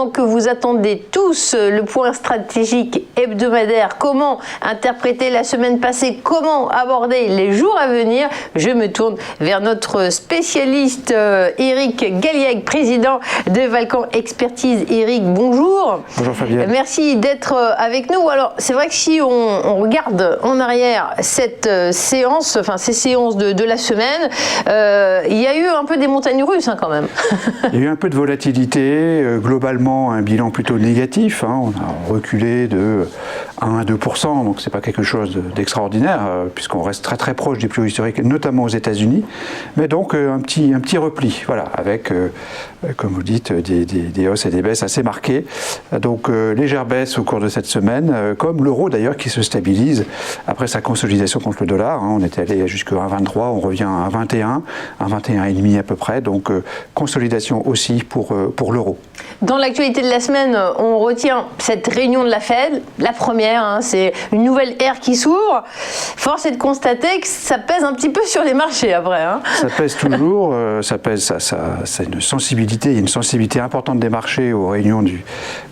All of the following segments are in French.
moment que vous attendez tous, le point stratégique hebdomadaire. Comment interpréter la semaine passée? Comment aborder les jours à venir? Je me tourne vers notre spécialiste Eric Galliègue, président de Valcan Expertise. Eric, bonjour. Bonjour Fabienne. Merci d'être avec nous. Alors, c'est vrai que si on regarde en arrière cette séance, enfin ces séances de la semaine, il y a eu un peu des montagnes russes quand même. Il y a eu un peu de volatilité, globalement un bilan plutôt négatif. On a reculé de 1 à 2%, donc c'est pas quelque chose d'extraordinaire, puisqu'on reste très très proche des plus hauts historiques, notamment aux États-Unis. Mais donc un petit repli, voilà, avec, comme vous dites, des hausses et des baisses assez marquées. Donc légère baisse au cours de cette semaine, comme l'euro d'ailleurs qui se stabilise après sa consolidation contre le dollar. On était allé jusqu'à 1,23, on revient à 1,21, 1,21,5 à peu près. Donc consolidation aussi pour l'euro. Dans l'actualité de la semaine, on retient cette réunion de la Fed, la première, c'est une nouvelle ère qui s'ouvre. Force est de constater que ça pèse un petit peu sur les marchés après. Ça pèse toujours, ça pèse, ça une sensibilité, il y a une sensibilité importante des marchés aux réunions du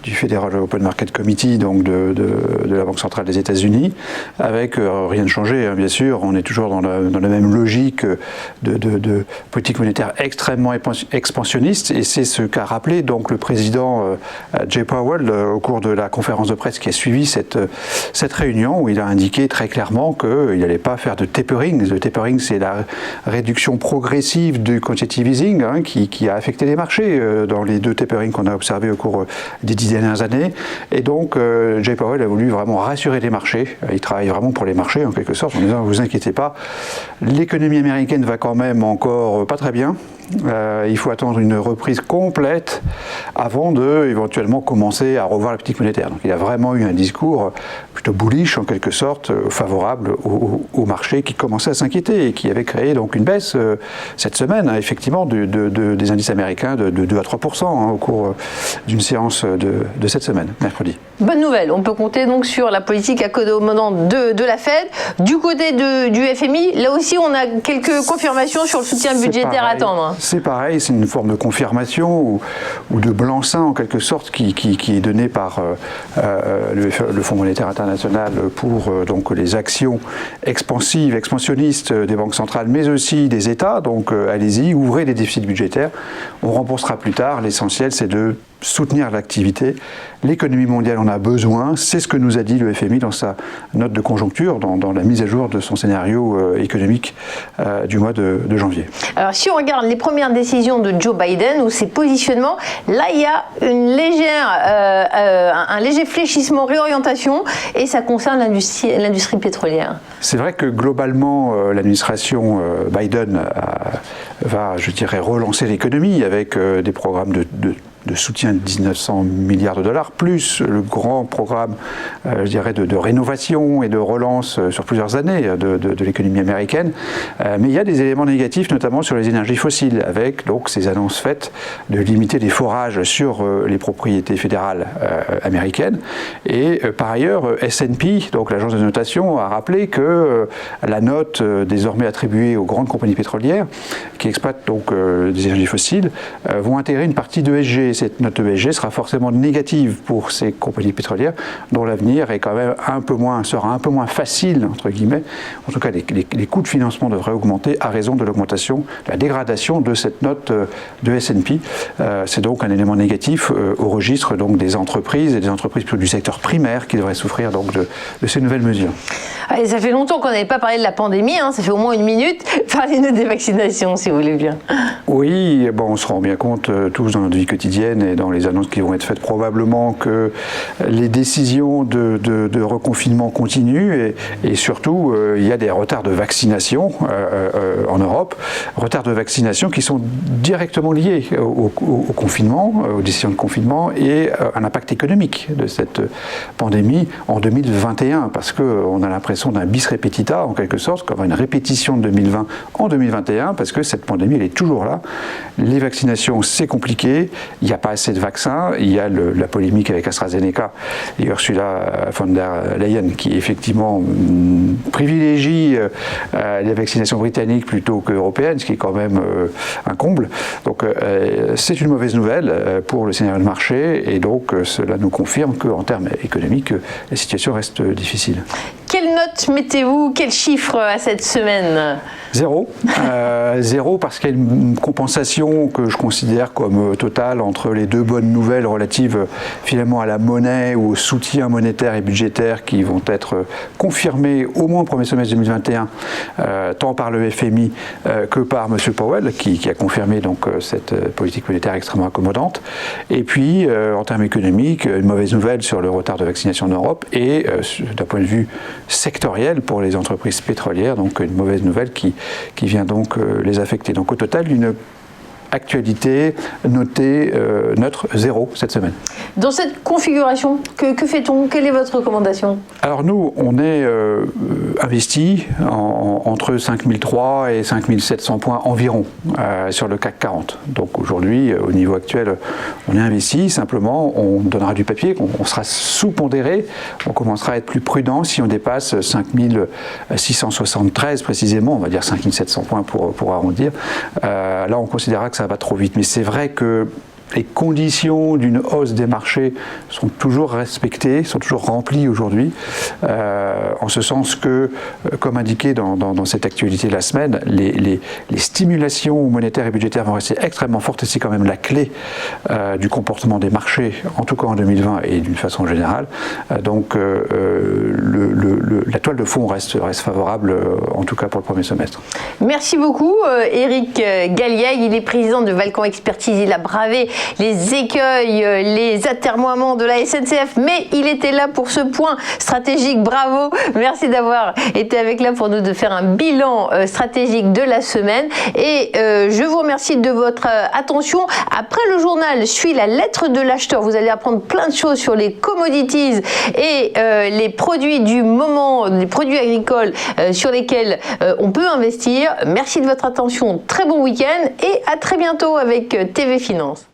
Federal Open Market Committee, donc de la Banque centrale des États-Unis, avec rien de changé, bien sûr, on est toujours dans la même logique de politique monétaire extrêmement expansionniste, et c'est ce qu'a rappelé donc le président Jay Powell au cours de la conférence de presse qui a suivi cette réunion, où il a indiqué très clairement qu'il n'allait pas faire de tapering. Le tapering, c'est la réduction progressive du quantitative easing qui a affecté les marchés dans les deux taperings qu'on a observés au cours des 10 dernières années. Et donc Jay Powell a voulu vraiment rassurer les marchés. Il travaille vraiment pour les marchés en quelque sorte en disant: vous inquiétez pas, l'économie américaine va quand même encore pas très bien. Il faut attendre une reprise complète avant de éventuellement commencer à revoir la politique monétaire. Donc il a vraiment eu un discours plutôt bullish en quelque sorte, favorable au marché qui commençait à s'inquiéter et qui avait créé donc une baisse cette semaine effectivement des indices américains de 2 à 3% au cours d'une séance de cette semaine, mercredi. Bonne nouvelle, on peut compter donc sur la politique accommodante de la Fed. Du côté du FMI, là aussi on a quelques confirmations sur le soutien budgétaire à attendre. C'est pareil, c'est une forme de confirmation ou de blanc-seing en quelque sorte qui est donné par le Fonds monétaire international pour donc les actions expansionnistes des banques centrales, mais aussi des États. Donc allez-y, ouvrez les déficits budgétaires, on remboursera plus tard. L'essentiel, c'est de soutenir l'activité. L'économie mondiale en a besoin, c'est ce que nous a dit le FMI dans sa note de conjoncture, dans la mise à jour de son scénario économique du mois de janvier. Alors si on regarde les premières décisions de Joe Biden ou ses positionnements, là il y a un léger fléchissement, réorientation, et ça concerne l'industrie pétrolière. C'est vrai que globalement l'administration Biden va, je dirais, relancer l'économie avec des programmes de soutien de 1900 milliards de dollars, plus le grand programme, je dirais, de rénovation et de relance sur plusieurs années de l'économie américaine. Mais il y a des éléments négatifs, notamment sur les énergies fossiles, avec donc ces annonces faites de limiter les forages sur les propriétés fédérales américaines. Et par ailleurs, S&P, donc l'agence de notation, a rappelé que la note désormais attribuée aux grandes compagnies pétrolières qui exploitent donc des énergies fossiles vont intégrer une partie d'ESG. Cette note ESG sera forcément négative pour ces compagnies pétrolières dont l'avenir est quand même sera un peu moins facile, entre guillemets. En tout cas, les coûts de financement devraient augmenter à raison de l'augmentation, de la dégradation de cette note de S&P. C'est donc un élément négatif au registre donc des entreprises et des entreprises plutôt du secteur primaire qui devraient souffrir donc de ces nouvelles mesures. Allez, ça fait longtemps qu'on n'avait pas parlé de la pandémie, ça fait au moins une minute. Parlez-nous des vaccinations, si vous voulez bien. Oui, on se rend bien compte tous dans notre vie quotidienne et dans les annonces qui vont être faites probablement que les décisions de reconfinement continuent et surtout il y a des retards de vaccination en Europe, retards de vaccination qui sont directement liés au confinement, aux décisions de confinement et à l'impact économique de cette pandémie en 2021, parce qu'on a l'impression d'un bis repetita en quelque sorte, comme une répétition de 2020 en 2021, parce que cette pandémie elle est toujours là. Les vaccinations c'est compliqué, il n'y a pas assez de vaccins. Il y a la polémique avec AstraZeneca et Ursula von der Leyen qui effectivement privilégie les vaccinations britanniques plutôt qu'européennes, ce qui est quand même un comble. Donc c'est une mauvaise nouvelle pour le scénario de marché et donc cela nous confirme qu'en termes économiques, la situation reste difficile. Quelle note mettez-vous, quel chiffre à cette semaine ? 0. 0 parce qu'il y a une compensation que je considère comme totale entre les deux bonnes nouvelles relatives finalement à la monnaie ou au soutien monétaire et budgétaire qui vont être confirmées au moins au premier semestre 2021, tant par le FMI que par M. Powell qui a confirmé donc cette politique monétaire extrêmement accommodante. Et puis en termes économiques, une mauvaise nouvelle sur le retard de vaccination en Europe et d'un point de vue sectoriel pour les entreprises pétrolières, donc une mauvaise nouvelle qui vient donc les affecter. Donc au total, une actualité notée neutre 0 cette semaine. Dans cette configuration, que fait-on? Quelle est votre recommandation? Alors nous, on est investi entre 5003 et 5700 points environ sur le CAC 40. Donc aujourd'hui, au niveau actuel, on est investi. Simplement, on donnera du papier, on sera sous-pondéré, on commencera à être plus prudent si on dépasse 5673 précisément, on va dire 5700 points pour arrondir. Là, on considérera que ça va trop vite. Mais c'est vrai que les conditions d'une hausse des marchés sont toujours respectées, sont toujours remplies aujourd'hui, en ce sens que, comme indiqué dans cette actualité de la semaine, les stimulations monétaires et budgétaires vont rester extrêmement fortes et c'est quand même la clé du comportement des marchés, en tout cas en 2020 et d'une façon générale. Donc la toile de fond reste favorable, en tout cas pour le premier semestre. Merci beaucoup Éric Galliègue, il est président de Valcon Expertise, il a bravé les écueils, les atermoiements de la SNCF, mais il était là pour ce point stratégique. Bravo, merci d'avoir été avec là pour nous de faire un bilan stratégique de la semaine et je vous remercie de votre attention. Après le journal suit la lettre de l'acheteur, vous allez apprendre plein de choses sur les commodities et les produits du moment, les produits agricoles sur lesquels on peut investir. Merci de votre attention, très bon week-end et à très bientôt avec TV Finance.